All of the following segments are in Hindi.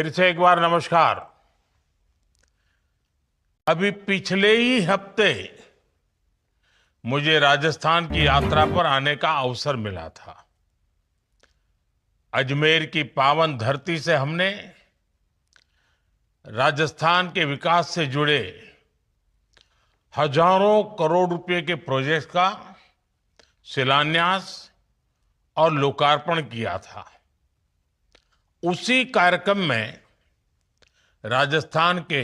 फिर से एक बार नमस्कार। अभी पिछले ही हफ्ते मुझे राजस्थान की यात्रा पर आने का अवसर मिला था। अजमेर की पावन धरती से हमने राजस्थान के विकास से जुड़े हजारों करोड़ रुपए के प्रोजेक्ट का शिलान्यास और लोकार्पण किया था। उसी कार्यक्रम में राजस्थान के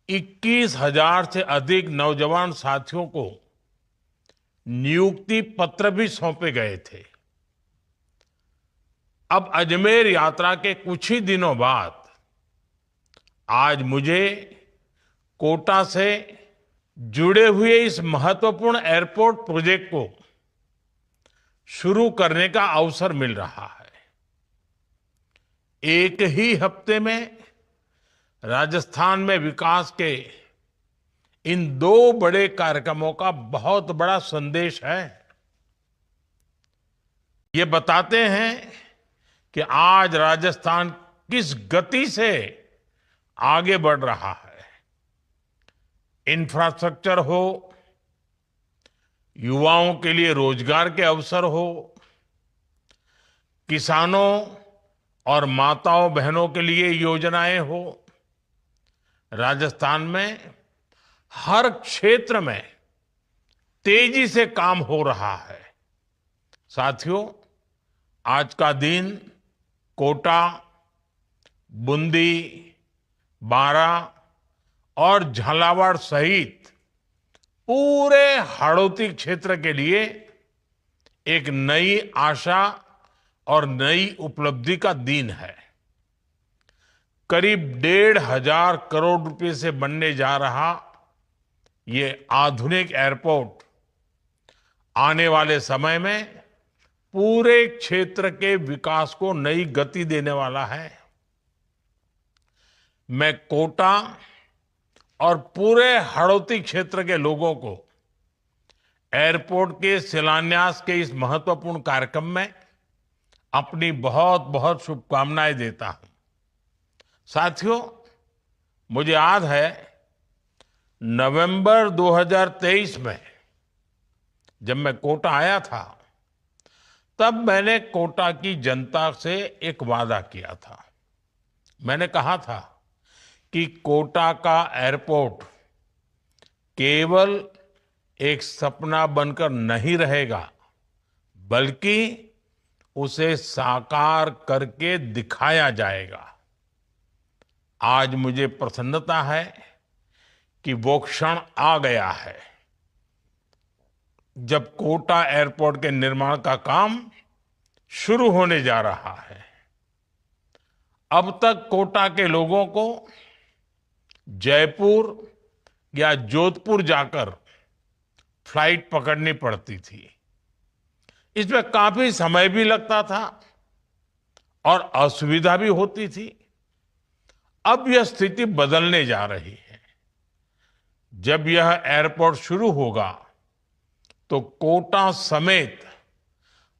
21,000 से अधिक नौजवान साथियों को नियुक्ति पत्र भी सौंपे गए थे। अब अजमेर यात्रा के कुछ ही दिनों बाद आज मुझे कोटा से जुड़े हुए इस महत्वपूर्ण एयरपोर्ट प्रोजेक्ट को शुरू करने का अवसर मिल रहा है। एक ही हफ्ते में राजस्थान में विकास के इन दो बड़े कार्यक्रमों का बहुत बड़ा संदेश है। ये बताते हैं कि आज राजस्थान किस गति से आगे बढ़ रहा है। इंफ्रास्ट्रक्चर हो, युवाओं के लिए रोजगार के अवसर हो, किसानों और माताओं बहनों के लिए योजनाएं हो, राजस्थान में हर क्षेत्र में तेजी से काम हो रहा है। साथियों, आज का दिन कोटा, बूंदी, बारां और झालावाड़ सहित पूरे हाड़ौती क्षेत्र के लिए एक नई आशा और नई उपलब्धि का दिन है। करीब 1,500 करोड़ रुपए से बनने जा रहा ये आधुनिक एयरपोर्ट आने वाले समय में पूरे क्षेत्र के विकास को नई गति देने वाला है। मैं कोटा और पूरे हाड़ौती क्षेत्र के लोगों को एयरपोर्ट के शिलान्यास के इस महत्वपूर्ण कार्यक्रम में अपनी बहुत बहुत शुभकामनाएं देता हूं। साथियों, मुझे याद है नवंबर 2023 में जब मैं कोटा आया था, तब मैंने कोटा की जनता से एक वादा किया था। मैंने कहा था कि कोटा का एयरपोर्ट केवल एक सपना बनकर नहीं रहेगा, बल्कि उसे साकार करके दिखाया जाएगा। आज मुझे प्रसन्नता है कि वो क्षण आ गया है जब कोटा एयरपोर्ट के निर्माण का काम शुरू होने जा रहा है। अब तक कोटा के लोगों को जयपुर या जोधपुर जाकर फ्लाइट पकड़नी पड़ती थी। इसमें काफी समय भी लगता था और असुविधा भी होती थी। अब यह स्थिति बदलने जा रही है। जब यह एयरपोर्ट शुरू होगा तो कोटा समेत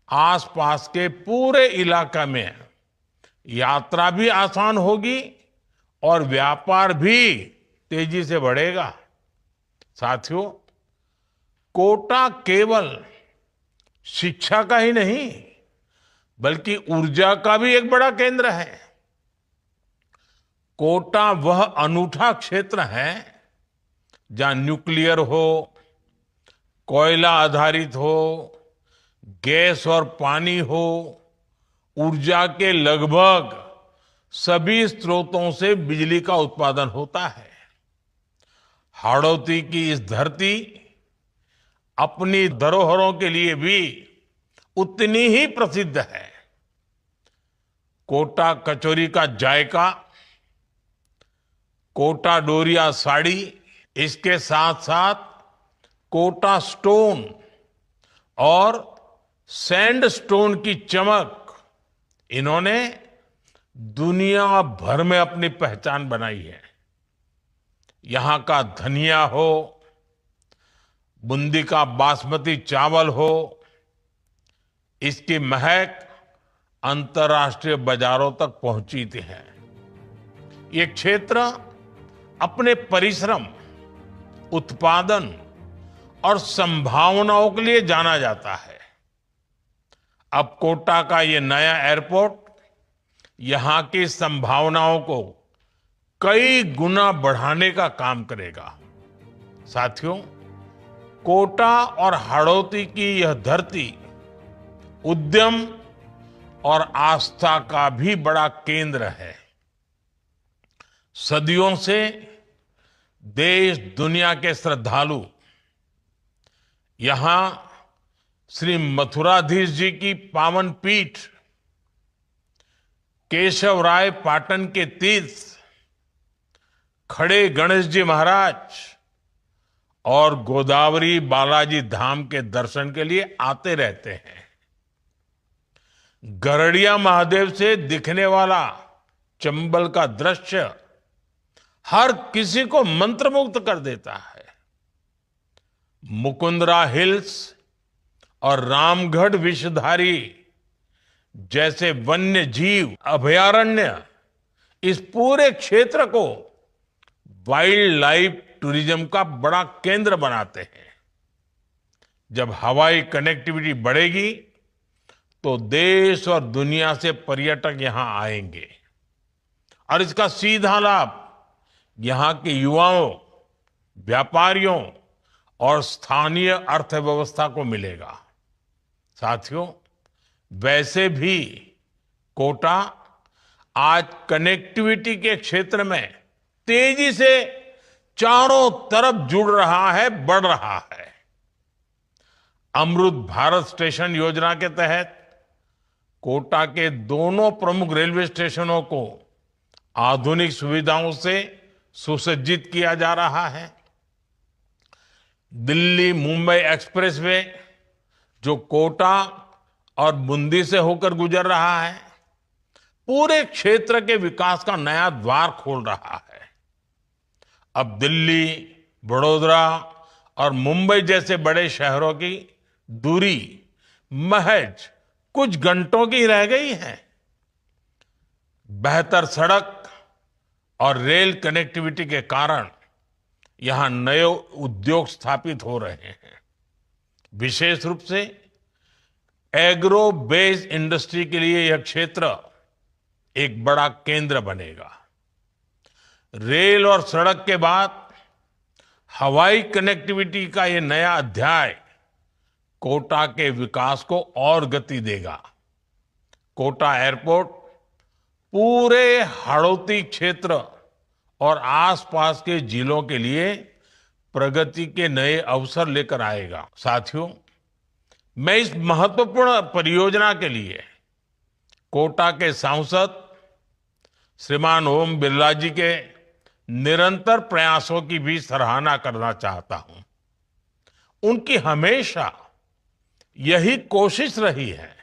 आसपास के पूरे इलाका में यात्रा भी आसान होगी और व्यापार भी तेजी से बढ़ेगा। साथियों, कोटा केवल शिक्षा का ही नहीं, बल्कि ऊर्जा का भी एक बड़ा केंद्र है। कोटा वह अनूठा क्षेत्र है जहां न्यूक्लियर हो, कोयला आधारित हो, गैस और पानी हो, ऊर्जा के लगभग सभी स्रोतों से बिजली का उत्पादन होता है। हाड़ौती की इस धरती अपनी धरोहरों के लिए भी उतनी ही प्रसिद्ध है। कोटा कचौरी का जायका, कोटा डोरिया साड़ी, इसके साथ साथ कोटा स्टोन और सैंड स्टोन की चमक, इन्होंने दुनिया भर में अपनी पहचान बनाई है। यहां का धनिया हो, बूंदी का बासमती चावल हो, इसकी महक अंतर्राष्ट्रीय बाजारों तक पहुंची है। ये क्षेत्र अपने परिश्रम, उत्पादन और संभावनाओं के लिए जाना जाता है। अब कोटा का ये नया एयरपोर्ट यहां की संभावनाओं को कई गुना बढ़ाने का काम करेगा। साथियों, कोटा और हाड़ौती की यह धरती उद्यम और आस्था का भी बड़ा केंद्र है। सदियों से देश दुनिया के श्रद्धालु यहां श्री मथुराधीश जी की पावन पीठ, केशवराय पाटन के तीर्थ, खड़े गणेश जी महाराज और गोदावरी बालाजी धाम के दर्शन के लिए आते रहते हैं। गरड़िया महादेव से दिखने वाला चंबल का दृश्य हर किसी को मंत्रमुग्ध कर देता है। मुकुंदरा हिल्स और रामगढ़ विषधारी जैसे वन्य जीव अभयारण्य इस पूरे क्षेत्र को वाइल्ड लाइफ टूरिज्म का बड़ा केंद्र बनाते हैं। जब हवाई कनेक्टिविटी बढ़ेगी तो देश और दुनिया से पर्यटक यहां आएंगे और इसका सीधा लाभ यहां के युवाओं, व्यापारियों और स्थानीय अर्थव्यवस्था को मिलेगा। साथियों, वैसे भी कोटा आज कनेक्टिविटी के क्षेत्र में तेजी से चारों तरफ जुड़ रहा है, बढ़ रहा है। अमृत भारत स्टेशन योजना के तहत कोटा के दोनों प्रमुख रेलवे स्टेशनों को आधुनिक सुविधाओं से सुसज्जित किया जा रहा है। दिल्ली मुंबई एक्सप्रेसवे जो कोटा और बूंदी से होकर गुजर रहा है, पूरे क्षेत्र के विकास का नया द्वार खोल रहा है। अब दिल्ली, बड़ौदा और मुंबई जैसे बड़े शहरों की दूरी महज कुछ घंटों की रह गई है। बेहतर सड़क और रेल कनेक्टिविटी के कारण यहां नए उद्योग स्थापित हो रहे हैं। विशेष रूप से एग्रो बेस्ड इंडस्ट्री के लिए यह क्षेत्र एक बड़ा केंद्र बनेगा। रेल और सड़क के बाद हवाई कनेक्टिविटी का यह नया अध्याय कोटा के विकास को और गति देगा। कोटा एयरपोर्ट पूरे हाड़ौती क्षेत्र और आसपास के जिलों के लिए प्रगति के नए अवसर लेकर आएगा। साथियों, मैं इस महत्वपूर्ण परियोजना के लिए कोटा के सांसद श्रीमान ओम बिरला जी के निरंतर प्रयासों की भी सराहना करना चाहता हूं। उनकी हमेशा यही कोशिश रही है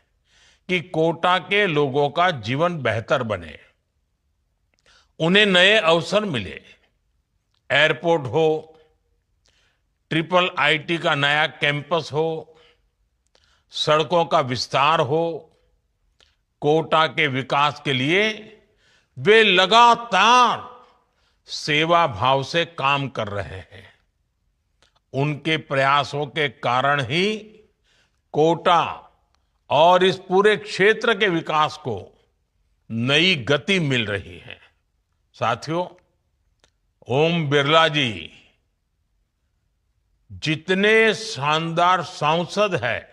कि कोटा के लोगों का जीवन बेहतर बने, उन्हें नए अवसर मिले। एयरपोर्ट हो, ट्रिपल आईटी का नया कैंपस हो, सड़कों का विस्तार हो, कोटा के विकास के लिए वे लगातार सेवा भाव से काम कर रहे हैं। उनके प्रयासों के कारण ही कोटा और इस पूरे क्षेत्र के विकास को नई गति मिल रही है। साथियों, ओम बिरला जी जितने शानदार सांसद हैं,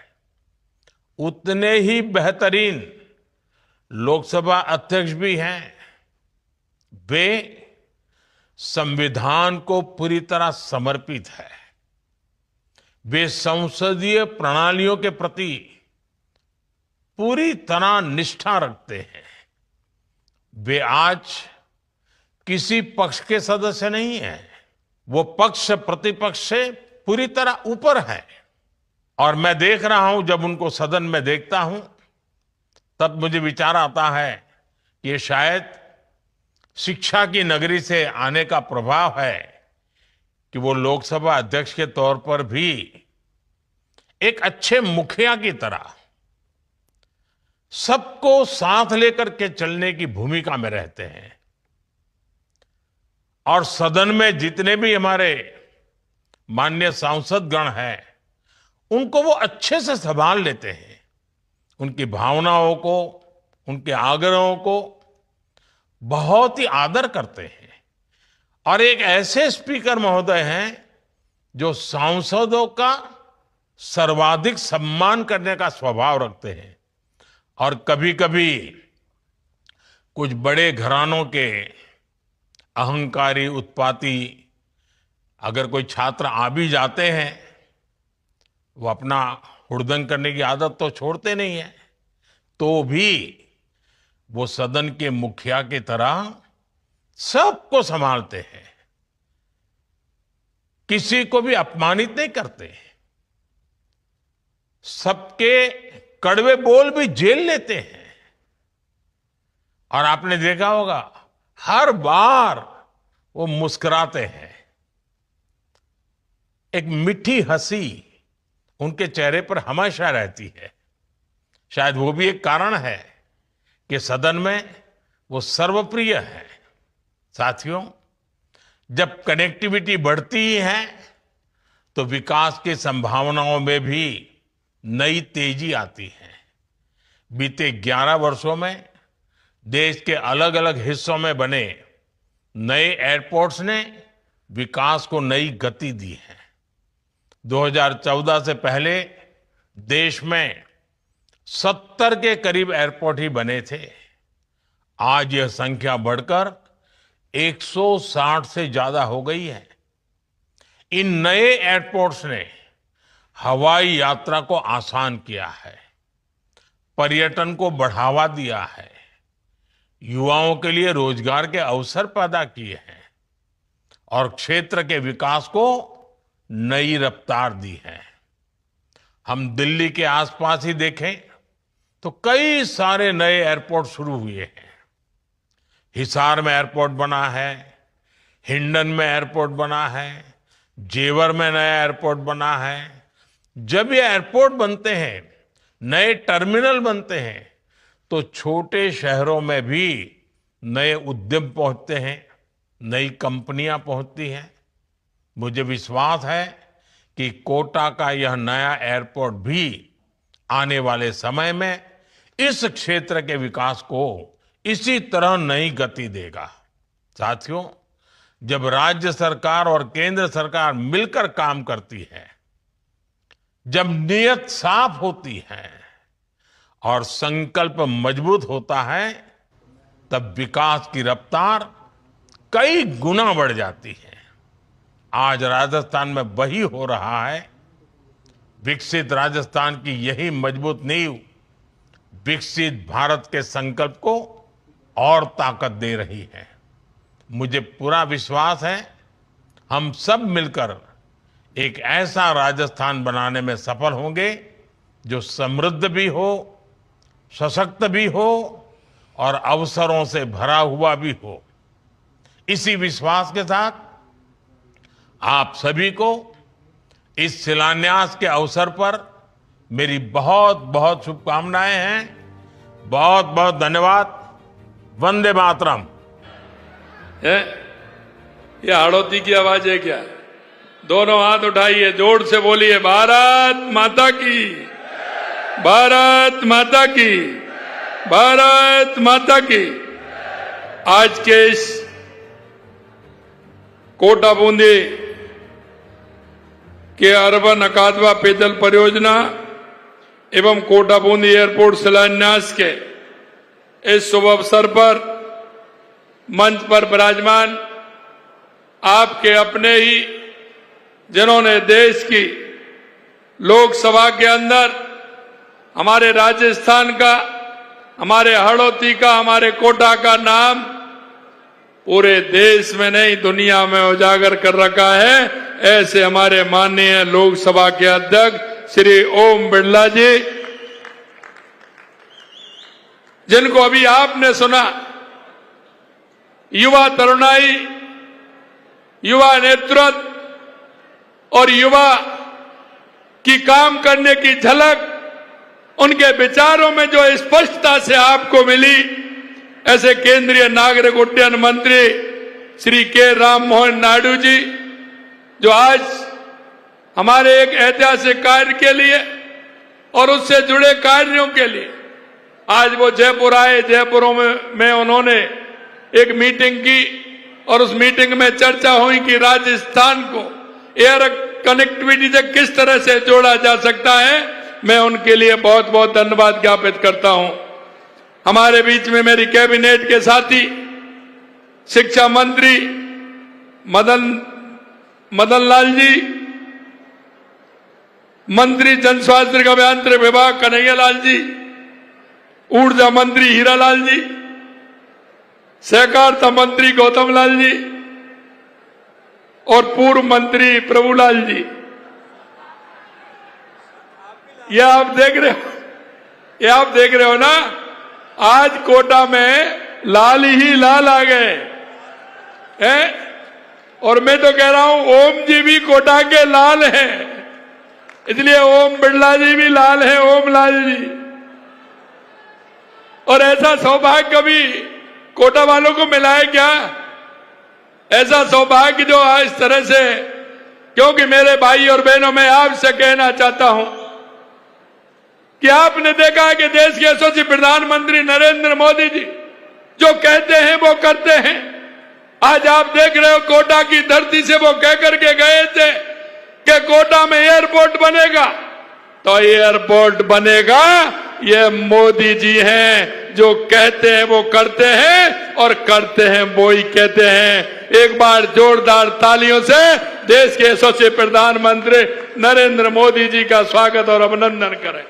उतने ही बेहतरीन लोकसभा अध्यक्ष भी हैं। वे संविधान को पूरी तरह समर्पित है। वे संसदीय प्रणालियों के प्रति पूरी तरह निष्ठा रखते हैं। वे आज किसी पक्ष के सदस्य नहीं हैं। वो पक्ष प्रतिपक्ष से पूरी तरह ऊपर है। और मैं देख रहा हूं, जब उनको सदन में देखता हूं, तब मुझे विचार आता है कि ये शायद शिक्षा की नगरी से आने का प्रभाव है कि वो लोकसभा अध्यक्ष के तौर पर भी एक अच्छे मुखिया की तरह सबको साथ लेकर के चलने की भूमिका में रहते हैं और सदन में जितने भी हमारे माननीय सांसद गण हैं उनको वो अच्छे से संभाल लेते हैं, उनकी भावनाओं को, उनके आग्रहों को बहुत ही आदर करते हैं और एक ऐसे स्पीकर महोदय हैं जो सांसदों का सर्वाधिक सम्मान करने का स्वभाव रखते हैं और कभी कभी कुछ बड़े घरानों के अहंकारी उत्पाती अगर कोई छात्र आ भी जाते हैं, वो अपना हुड़दंग करने की आदत तो छोड़ते नहीं है, तो भी वो सदन के मुखिया की तरह सबको संभालते हैं, किसी को भी अपमानित नहीं करते, सबके कड़वे बोल भी झेल लेते हैं। और आपने देखा होगा हर बार वो मुस्कुराते हैं, एक मीठी हंसी उनके चेहरे पर हमेशा रहती है। शायद वो भी एक कारण है कि सदन में वो सर्वप्रिय है। साथियों, जब कनेक्टिविटी बढ़ती है तो विकास की संभावनाओं में भी नई तेजी आती है। बीते 11 वर्षों में देश के अलग अलग हिस्सों में बने नए एयरपोर्ट्स ने विकास को नई गति दी है। 2014 से पहले देश में 70 के करीब एयरपोर्ट ही बने थे। आज यह संख्या बढ़कर 160 से ज्यादा हो गई है। इन नए एयरपोर्ट्स ने हवाई यात्रा को आसान किया है, पर्यटन को बढ़ावा दिया है, युवाओं के लिए रोजगार के अवसर पैदा किए हैं और क्षेत्र के विकास को नई रफ्तार दी है। हम दिल्ली के आसपास ही देखें तो कई सारे नए एयरपोर्ट शुरू हुए हैं। हिसार में एयरपोर्ट बना है, हिंडन में एयरपोर्ट बना है, जेवर में नया एयरपोर्ट बना है। जब ये एयरपोर्ट बनते हैं, नए टर्मिनल बनते हैं, तो छोटे शहरों में भी नए उद्यम पहुंचते हैं, नई कंपनियां पहुंचती हैं। मुझे विश्वास है कि कोटा का यह नया एयरपोर्ट भी आने वाले समय में इस क्षेत्र के विकास को इसी तरह नई गति देगा। साथियों, जब राज्य सरकार और केंद्र सरकार मिलकर काम करती है, जब नीयत साफ होती है और संकल्प मजबूत होता है, तब विकास की रफ्तार कई गुना बढ़ जाती है। आज राजस्थान में वही हो रहा है। विकसित राजस्थान की यही मजबूत नींव विकसित भारत के संकल्प को और ताकत दे रही है। मुझे पूरा विश्वास है हम सब मिलकर एक ऐसा राजस्थान बनाने में सफल होंगे जो समृद्ध भी हो, सशक्त भी हो और अवसरों से भरा हुआ भी हो। इसी विश्वास के साथ आप सभी को इस शिलान्यास के अवसर पर मेरी बहुत बहुत शुभकामनाएं हैं। बहुत बहुत धन्यवाद। वंदे मातरम। है ये हाड़ौती की आवाज है क्या? दोनों हाथ उठाइए, जोर से बोलिए, भारत माता की, भारत माता की, भारत माता की। आज के इस कोटा बूंदी के अर्बन अकादवा पेयजल परियोजना एवं कोटा बूंदी एयरपोर्ट शिलान्यास के इस शुभ अवसर पर मंच पर विराजमान आपके अपने ही, जिन्होंने देश की लोकसभा के अंदर हमारे राजस्थान का, हमारे हड़ौती का, हमारे कोटा का नाम पूरे देश में नहीं दुनिया में उजागर कर रखा है, ऐसे हमारे माननीय लोकसभा के अध्यक्ष श्री ओम बिरला जी, जिनको अभी आपने सुना, युवा तरुणाई, युवा नेतृत्व और युवा की काम करने की झलक उनके विचारों में जो स्पष्टता से आपको मिली, ऐसे केंद्रीय नागरिक उड्डयन मंत्री श्री के राम मोहन नायडू जी, जो आज हमारे एक ऐतिहासिक कार्य के लिए और उससे जुड़े कार्यों के लिए आज वो जयपुर आए। जयपुरों में उन्होंने एक मीटिंग की और उस मीटिंग में चर्चा हुई कि राजस्थान को एयर कनेक्टिविटी से किस तरह से जोड़ा जा सकता है। मैं उनके लिए बहुत बहुत धन्यवाद ज्ञापित करता हूं। हमारे बीच में मेरी कैबिनेट के साथी शिक्षा मंत्री मदन लाल जी, मंत्री जनस्वास्थ्य अभियांत्रिकी विभाग कन्हैया लाल जी, ऊर्जा मंत्री हीरालाल जी, सहकारिता मंत्री गौतम लाल जी और पूर्व मंत्री प्रभुलाल जी। ये आप देख रहे हो ना, आज कोटा में लाल ही लाल आ गए हैं। और मैं तो कह रहा हूं ओम जी भी कोटा के लाल हैं, इसलिए ओम बिरला जी भी लाल हैं, ओम लाल जी। और ऐसा सौभाग्य कभी कोटा वालों को मिला है क्या? ऐसा सौभाग्य जो इस तरह से, क्योंकि मेरे भाई और बहनों, मैं आपसे कहना चाहता हूं कि आपने देखा है कि देश के यशस्वी प्रधानमंत्री नरेंद्र मोदी जी जो कहते हैं वो करते हैं। आज आप देख रहे हो कोटा की धरती से वो कह करके गए थे कि कोटा में एयरपोर्ट बनेगा, तो एयरपोर्ट बनेगा। ये मोदी जी हैं जो कहते हैं वो करते हैं और करते हैं वो ही कहते हैं। एक बार जोरदार तालियों से देश के यशस्वी प्रधानमंत्री नरेंद्र मोदी जी का स्वागत और अभिनंदन करें।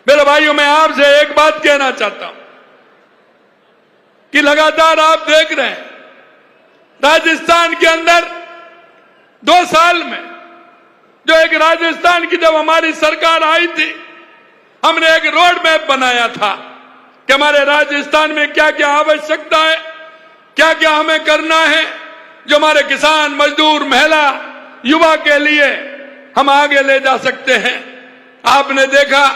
मेरे भाइयों, मैं आपसे एक बात कहना चाहता हूं कि लगातार आप देख रहे हैं राजस्थान के अंदर 2 साल में जो एक राजस्थान की जब हमारी सरकार आई थी, हमने एक रोड मैप बनाया था कि हमारे राजस्थान में क्या क्या आवश्यकता है, क्या क्या हमें करना है, जो हमारे किसान, मजदूर, महिला, युवा के लिए हम आगे ले जा सकते हैं। आपने देखा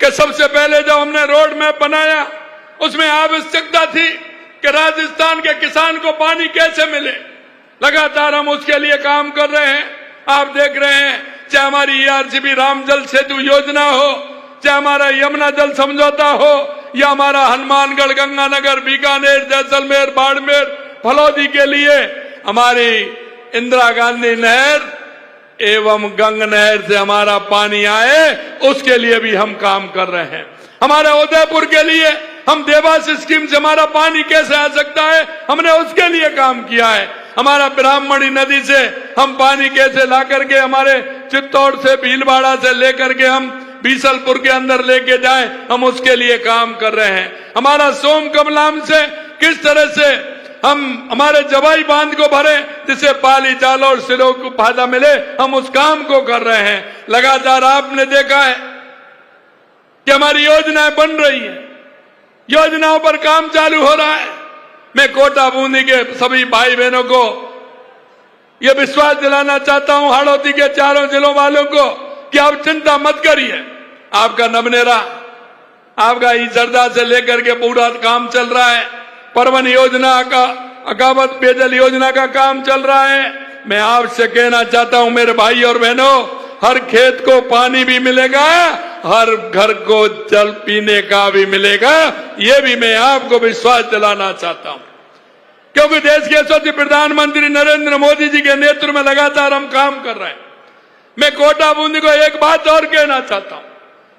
कि सबसे पहले जब हमने रोड मैप बनाया, उसमें आवश्यकता थी कि राजस्थान के किसान को पानी कैसे मिले। लगातार हम उसके लिए काम कर रहे हैं। आप देख रहे हैं, चाहे हमारी ERCB राम जल सेतु योजना हो, चाहे हमारा यमुना जल समझौता हो, या हमारा हनुमानगढ़, गंगानगर, बीकानेर, जैसलमेर, बाड़मेर, फलौदी के लिए हमारी इंदिरा गांधी नहर एवं गंग नहर से हमारा पानी आए, उसके लिए भी हम काम कर रहे हैं। हमारे उदयपुर के लिए हम देवास स्कीम से हमारा पानी कैसे आ सकता है, हमने उसके लिए काम किया है। हमारा ब्राह्मणी नदी से हम पानी कैसे ला करके हमारे चित्तौड़ से, भीलवाड़ा से लेकर के हम बीसलपुर के अंदर लेके जाए, हम उसके लिए काम कर रहे हैं। हमारा सोम कमलाम से किस तरह से हम हमारे जवाई बांध को भरे, जिससे पाली, जाल और सिरों को फायदा मिले, हम उस काम को कर रहे हैं। लगातार आपने देखा है कि हमारी योजनाएं बन रही हैं, योजनाओं पर काम चालू हो रहा है। मैं कोटा बूंदी के सभी भाई बहनों को यह विश्वास दिलाना चाहता हूं, हाड़ौती के चारों जिलों वालों को, कि आप चिंता मत करिए। आपका नवनेरा, आपका ईसरदा से लेकर के पूरा काम चल रहा है। परवन योजना का, अकावत पेयजल योजना का काम चल रहा है। मैं आपसे कहना चाहता हूं मेरे भाई और बहनों, हर खेत को पानी भी मिलेगा, हर घर को जल पीने का भी मिलेगा। ये भी मैं आपको विश्वास दिलाना चाहता हूं, क्योंकि देश के यशस्वी प्रधानमंत्री नरेंद्र मोदी जी के नेतृत्व में लगातार हम काम कर रहे हैं। मैं कोटा बूंदी को एक बात और कहना चाहता हूं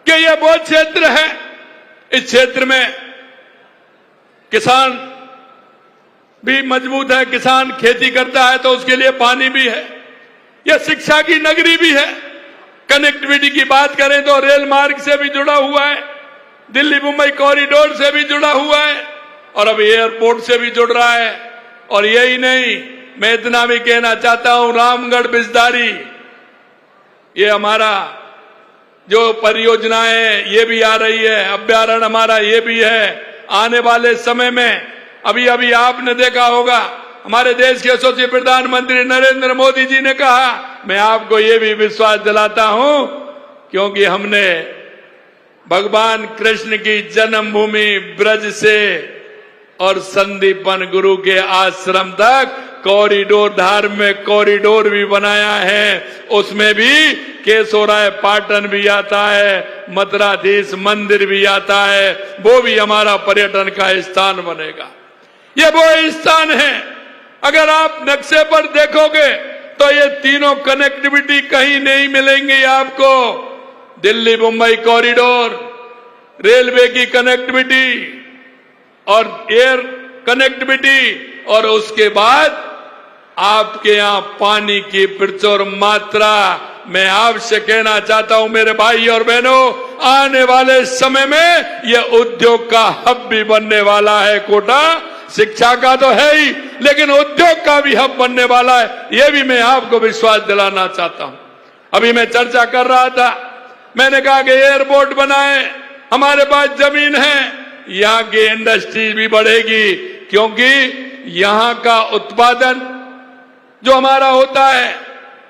कि यह वो क्षेत्र है, इस क्षेत्र में किसान भी मजबूत है, किसान खेती करता है तो उसके लिए पानी भी है। यह शिक्षा की नगरी भी है। कनेक्टिविटी की बात करें तो रेल मार्ग से भी जुड़ा हुआ है, दिल्ली मुंबई कॉरिडोर से भी जुड़ा हुआ है, और अब एयरपोर्ट से भी जुड़ रहा है। और यही नहीं, मैं इतना भी कहना चाहता हूं, रामगढ़ बिस्दारी, ये हमारा जो परियोजनाएं है ये भी आ रही है, अभ्यारण्य हमारा ये भी है। आने वाले समय में अभी अभी आपने देखा होगा, हमारे देश के यशस्वी प्रधानमंत्री नरेंद्र मोदी जी ने कहा, मैं आपको ये भी विश्वास दिलाता हूं, क्योंकि हमने भगवान कृष्ण की जन्मभूमि ब्रज से और संदीपन गुरु के आश्रम तक कॉरिडोर, धार्मिक कॉरिडोर भी बनाया है। उसमें भी केशोराय पाटन भी आता है, मथुराधीश मंदिर भी आता है, वो भी हमारा पर्यटन का स्थान बनेगा। ये वो स्थान है, अगर आप नक्शे पर देखोगे तो ये तीनों कनेक्टिविटी कहीं नहीं मिलेंगी आपको। दिल्ली मुंबई कॉरिडोर, रेलवे की कनेक्टिविटी और एयर कनेक्टिविटी, और उसके बाद आपके यहां पानी की प्रचुर मात्रा। मैं आपसे कहना चाहता हूं मेरे भाई और बहनों, आने वाले समय में यह उद्योग का हब भी बनने वाला है कोटा। शिक्षा का तो है ही, लेकिन उद्योग का भी हब बनने वाला है, यह भी मैं आपको विश्वास दिलाना चाहता हूं। अभी मैं चर्चा कर रहा था, मैंने कहा कि एयरपोर्ट बनाए, हमारे पास जमीन है, यहां की इंडस्ट्री भी बढ़ेगी, क्योंकि यहां का उत्पादन जो हमारा होता है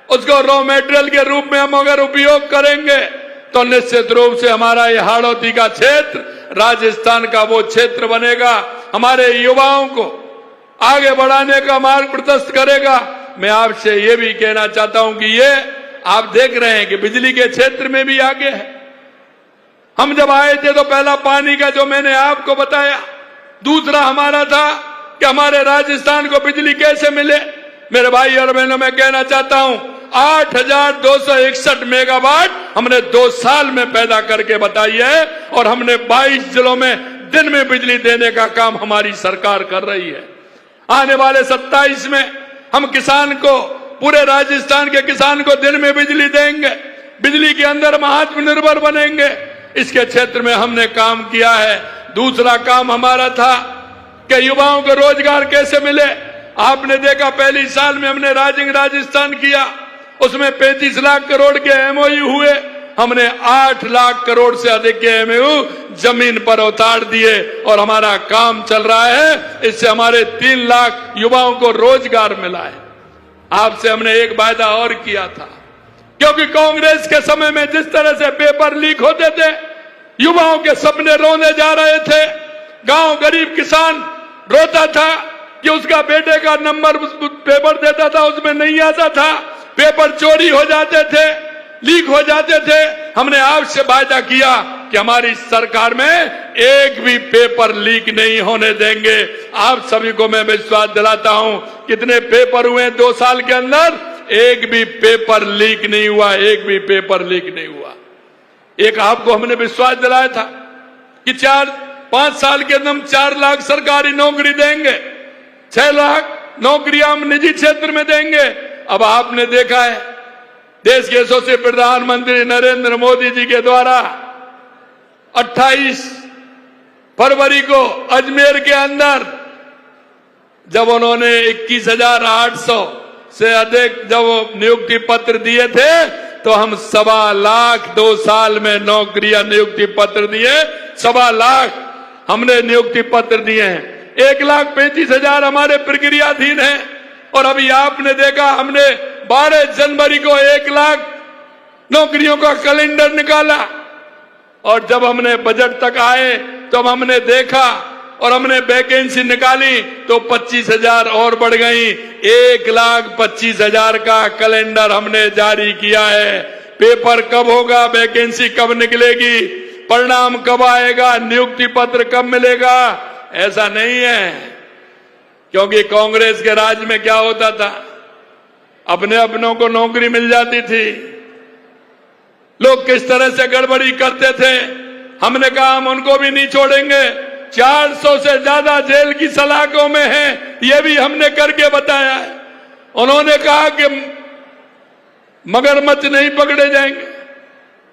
उसको रॉ मेटेरियल के रूप में हम अगर उपयोग करेंगे तो निश्चित रूप से हमारा ये हाड़ौती का क्षेत्र, राजस्थान का वो क्षेत्र बनेगा, हमारे युवाओं को आगे बढ़ाने का मार्ग प्रशस्त करेगा। मैं आपसे ये भी कहना चाहता हूं कि ये आप देख रहे हैं कि बिजली के क्षेत्र में भी आगे है। हम जब आए थे तो पहला पानी का जो मैंने आपको बताया, दूसरा हमारा था कि हमारे राजस्थान को बिजली कैसे मिले। मेरे भाई और बहनों, मैं कहना चाहता हूं 8,261 मेगावाट हमने 2 साल में पैदा करके बताई है, और हमने 22 जिलों में दिन में बिजली देने का काम हमारी सरकार कर रही है। आने वाले 27 में हम किसान को, पूरे राजस्थान के किसान को दिन में बिजली देंगे, बिजली के अंदर हम आत्मनिर्भर बनेंगे। इसके क्षेत्र में हमने काम किया है। दूसरा काम हमारा था कि युवाओं को रोजगार कैसे मिले। आपने देखा पहली साल में हमने राजस्थान किया, उसमें 35 लाख करोड़ के एमओयू हुए, हमने 8 लाख करोड़ से अधिक के एमओयू जमीन पर उतार दिए और हमारा काम चल रहा है। इससे हमारे 3 लाख युवाओं को रोजगार मिला है। आपसे हमने एक वायदा और किया था, क्योंकि कांग्रेस के समय में जिस तरह से पेपर लीक होते थे, युवाओं के सपने रोने जा रहे थे। गांव गरीब किसान रोता था कि उसका बेटे का नंबर पेपर देता था, उसमें नहीं आता था, पेपर चोरी हो जाते थे, लीक हो जाते थे। हमने आपसे वायदा किया कि हमारी सरकार में एक भी पेपर लीक नहीं होने देंगे। आप सभी को मैं विश्वास दिलाता हूं, कितने पेपर हुए 2 साल के अंदर, एक भी पेपर लीक नहीं हुआ, एक भी पेपर लीक नहीं हुआ। एक आपको हमने विश्वास दिलाया था कि 4-5 साल के अंदर हम 4 लाख सरकारी नौकरी देंगे, 6 लाख नौकरियां हम निजी क्षेत्र में देंगे। अब आपने देखा है, देश के यशस्वी प्रधानमंत्री नरेंद्र मोदी जी के द्वारा 28 फरवरी को अजमेर के अंदर जब उन्होंने 21,800 से अधिक जब नियुक्ति पत्र दिए थे, तो हम 1.25 लाख 2 साल में नौकरियां नियुक्ति पत्र दिए, 1.25 लाख हमने नियुक्ति पत्र दिए हैं। 1,35,000 हमारे प्रक्रियाधीन हैं। और अभी आपने देखा, हमने 12 जनवरी को 1 लाख नौकरियों का कैलेंडर निकाला, और जब हमने बजट तक आए तो हमने देखा और हमने वैकेंसी निकाली तो 25,000 और बढ़ गई। 1,25,000 का कैलेंडर हमने जारी किया है। पेपर कब होगा, वैकेंसी कब निकलेगी, परिणाम कब आएगा, नियुक्ति पत्र कब मिलेगा, ऐसा नहीं है। क्योंकि कांग्रेस के राज में क्या होता था, अपने अपनों को नौकरी मिल जाती थी, लोग किस तरह से गड़बड़ी करते थे। हमने कहा हम उनको भी नहीं छोड़ेंगे। 400 से ज्यादा जेल की सलाखों में हैं, ये भी हमने करके बताया है। उन्होंने कहा कि मगरमच्छ नहीं पकड़े जाएंगे।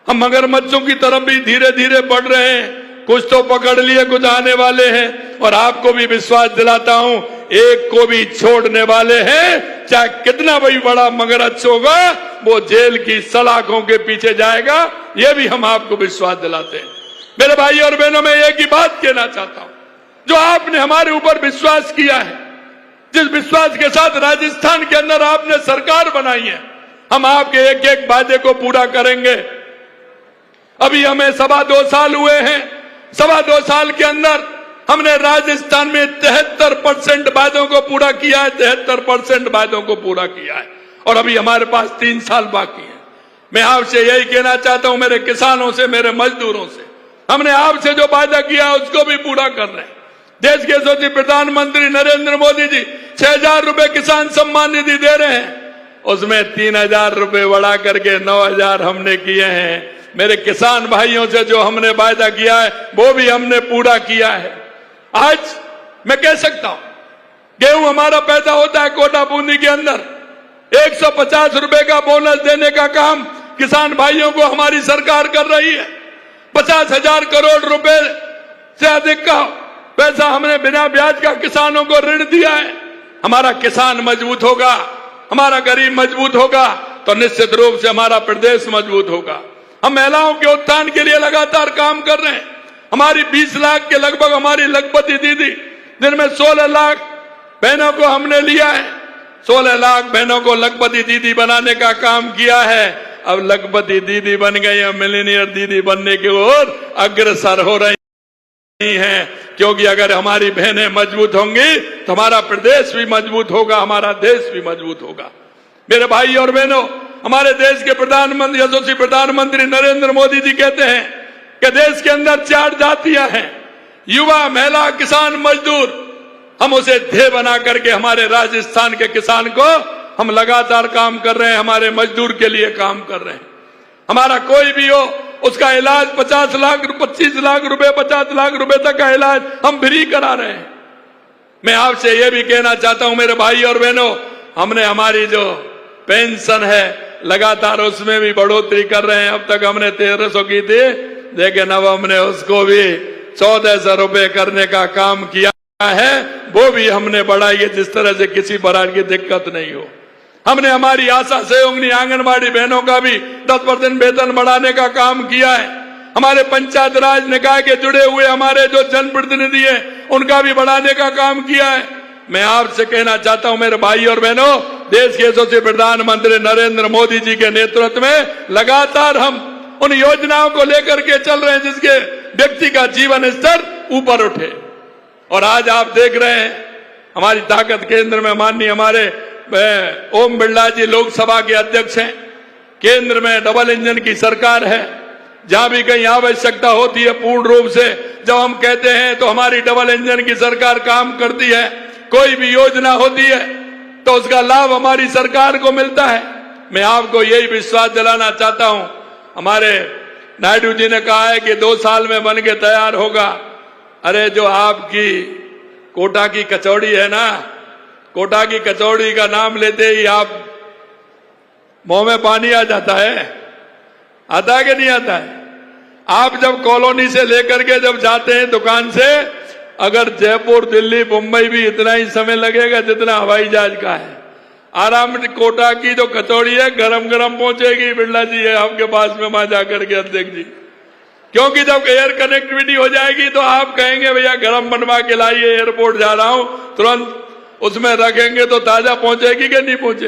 हम मगरमच्छों की तरफ भी धीरे धीरे बढ़ रहे हैं, कुछ तो पकड़ लिए, कुछ आने वाले हैं। और आपको भी विश्वास दिलाता हूं, एक को भी छोड़ने वाले हैं, चाहे कितना भी बड़ा मगरमच्छ होगा, वो जेल की सलाखों के पीछे जाएगा। ये भी हम आपको विश्वास दिलाते हैं। मेरे भाई और बहनों, मैं एक ही बात कहना चाहता हूं, जो आपने हमारे ऊपर विश्वास किया है, जिस विश्वास के साथ राजस्थान के अंदर आपने सरकार बनाई है, हम आपके एक एक वादे को पूरा करेंगे। अभी हमें 2.25 हुए हैं। 2.25 के अंदर हमने राजस्थान में 73% वादों को पूरा किया है। 73% वादों को पूरा किया है और अभी हमारे पास 3 साल बाकी है। मैं आपसे यही कहना चाहता हूं, मेरे किसानों से, मेरे मजदूरों से, हमने आपसे जो वादा किया उसको भी पूरा कर रहे हैं। देश के यशस्वी प्रधानमंत्री नरेंद्र मोदी जी 6,000 रुपए किसान सम्मान निधि दे रहे हैं, उसमें 3,000 रुपए बढ़ा करके 9,000 हमने किए हैं। मेरे किसान भाइयों से जो हमने वादा किया है वो भी हमने पूरा किया है। आज मैं कह सकता हूं, गेहूं हमारा पैदा होता है कोटा बूंदी के अंदर, 150 रुपए का बोनस देने का काम किसान भाइयों को हमारी सरकार कर रही है। 50,000 करोड़ रुपए से अधिक का पैसा हमने बिना ब्याज का किसानों को ऋण दिया है। हमारा किसान मजबूत होगा, हमारा गरीब मजबूत होगा तो निश्चित रूप से हमारा प्रदेश मजबूत होगा। हम महिलाओं के उत्थान के लिए लगातार काम कर रहे हैं। हमारी 20 लाख के लगभग हमारी लखपति दीदी, जिनमें 16 लाख बहनों को हमने लिया है, 16 लाख बहनों को लखपति दीदी बनाने का काम किया है। अब लखपति दीदी बन गई, अब मिलीनियर दीदी बनने की ओर अग्रसर हो रही हैं, क्योंकि अगर हमारी बहनें मजबूत होंगी तो हमारा प्रदेश भी मजबूत होगा, हमारा देश भी मजबूत होगा। मेरे भाई और बहनों, हमारे देश के प्रधानमंत्री, यशस्वी प्रधानमंत्री नरेंद्र मोदी जी कहते हैं कि देश के अंदर 4 जातियां हैं, युवा, महिला, किसान, मजदूर। हम उसे ध्येय बना करके हमारे राजस्थान के किसान को हम लगातार काम कर रहे हैं, हमारे मजदूर के लिए काम कर रहे हैं। हमारा कोई भी हो, उसका इलाज 50 लाख, 25 लाख रुपए, 50 लाख रुपए तक का इलाज हम फ्री करा रहे हैं। मैं आपसे यह भी कहना चाहता हूं मेरे भाई और बहनों, हमने हमारी जो पेंशन है लगातार उसमें भी बढ़ोतरी कर रहे हैं। अब तक हमने 1,300 की थी, लेकिन अब हमने उसको भी 1,400 रुपए करने का काम किया है, वो भी हमने बढ़ाई है, जिस तरह से किसी प्रकार की दिक्कत नहीं हो। हमने हमारी आशा सहयोगिनी आंगनबाड़ी बहनों का भी 10% वेतन बढ़ाने का काम किया है। हमारे पंचायत राज निकाय के जुड़े हुए हमारे जो जनप्रतिनिधि हैं उनका भी बढ़ाने का काम किया है। मैं आपसे कहना चाहता हूं मेरे भाई और बहनों, देश के यशस्वी प्रधानमंत्री नरेंद्र मोदी जी के नेतृत्व में लगातार हम उन योजनाओं को लेकर के चल रहे हैं जिसके व्यक्ति का जीवन स्तर ऊपर उठे। और आज आप देख रहे हैं हमारी ताकत केंद्र में माननीय हमारे ओम बिरला जी लोकसभा के अध्यक्ष हैं। केंद्र में डबल इंजन की सरकार है। जहां भी कहीं आवश्यकता होती है, पूर्ण रूप से जब हम कहते हैं तो हमारी डबल इंजन की सरकार काम करती है। कोई भी योजना होती है तो उसका लाभ हमारी सरकार को मिलता है। मैं आपको यही विश्वास दिलाना चाहता हूं, हमारे नायडू जी ने कहा है कि 2 साल में बन के तैयार होगा। अरे जो आपकी कोटा की कचौड़ी है ना, कोटा की कचौड़ी का नाम लेते ही आप मुंह में पानी आ जाता है। आता है कि नहीं आता है? आप जब कॉलोनी से लेकर के जब जाते हैं दुकान से, अगर जयपुर, दिल्ली, मुंबई भी इतना ही समय लगेगा जितना हवाई जहाज का है। आराम से कोटा की जो कचौड़ी है गरम गरम पहुंचेगी। बिरला जी है आपके पास में, वहां जाकर के अध्यक्ष जी, क्योंकि जब एयर कनेक्टिविटी हो जाएगी तो आप कहेंगे भैया गरम बनवा के लाइए, एयरपोर्ट जा रहा हूं, तुरंत उसमें रखेंगे तो ताजा पहुंचेगी कि नहीं पहुंचेगी।